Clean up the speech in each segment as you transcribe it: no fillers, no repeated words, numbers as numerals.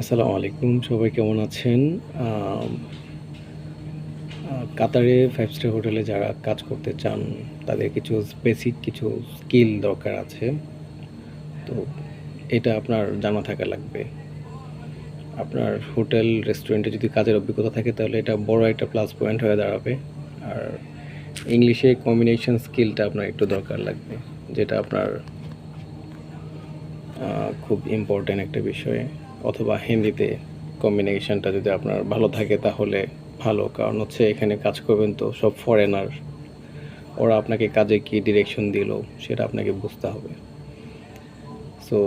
আসসালামু আলাইকুম। সবাই কেমন আছেন? আম কাতারে 5 স্টার হোটেলে যারা কাজ করতে চান, তাদের কিছু কিছু স্কিল দরকার আছে। তো এটা আপনার জানা থাকা লাগবে। আপনার হোটেল, রেস্টুরেন্টে যদি কাজের অভিজ্ঞতা থাকে তাহলে এটা বড় একটা প্লাস পয়েন্ট হয়ে দাঁড়াবে। আর ইংলিশে কম্বিনেশন স্কিলটা আপনার একটু দরকার লাগবে। যেটা আপনার খুব ইম্পর্টেন্ট একটা বিষয়। অথবা হিন্দিতে কম্বিনেশনটা যদি আপনার ভালো থাকে তাহলে ভালো, কারণ হচ্ছে এখানে কাজ করবেন তো সব ফরেনার, ওরা আপনাকে কাজে কি ডিরেকশন দিল সেটা আপনাকে বুঝতে হবে। সো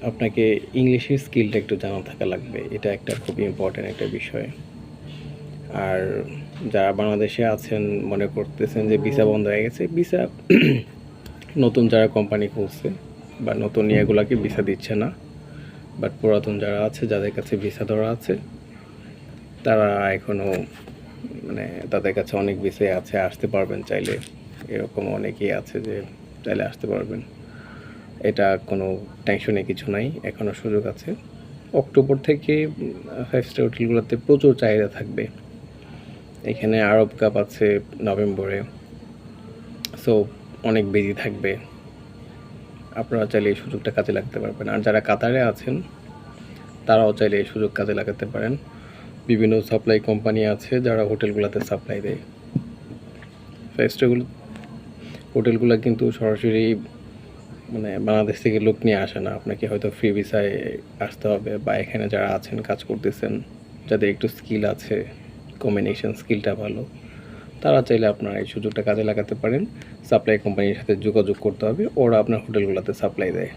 আপনাকে ইংলিশের স্কিলটা একটু জানা থাকা লাগবে, এটা একটা খুব ইম্পর্টেন্ট একটা বিষয়। আর যারা বাংলাদেশে আছেন, মনে করতেছেন যে ভিসা বন্ধ হয়ে গেছে, ভিসা নতুন যারা কোম্পানি খুলছে বা নতুন ইয়েগুলোকে ভিসা দিচ্ছে না, বাট পুরাতন যারা আছে, যাদের কাছে ভিসা ধরা আছে, তারা এখনও তাদের কাছে অনেক ভিসাই আছে, আসতে পারবেন চাইলে। এরকম অনেকেই আছে যে চাইলে আসতে পারবেন। এটা কোনো টেনশনের কিছু নাই, এখনও সুযোগ আছে। অক্টোবর থেকে 5 স্টার হোটেলগুলোতে প্রচুর চাহিদা থাকবে। এখানে আরব কাপ আছে নভেম্বরে, সো অনেক বিজি থাকবে। আপনারা চাইলে এই সুযোগটা কাজে লাগাতে পারবেন। আর যারা কাতারে আছেন তারাও চাইলে এই সুযোগ কাজে লাগাতে পারেন। বিভিন্ন সাপ্লাই কোম্পানি আছে যারা হোটেলগুলোতে সাপ্লাই দেয়। 5 স্টারগুলো হোটেলগুলো কিন্তু সরাসরি বাংলাদেশ থেকে লোক নিয়ে আসে না। আপনাকে হয়তো ফ্রি ভিসায় আসতে হবে, বা এখানে যারা আছেন কাজ করতেছেন, যাদের একটু স্কিল আছে, কম্বিনেশন স্কিলটা ভালো, তারা চাইলে আপনারা এই সুযোগটা কাজে লাগাতে পারেন। সাপ্লাই কোম্পানির সাথে যোগাযোগ করতে হবে, ওরা আপনার হোটেলগুলোতে সাপ্লাই দেয়।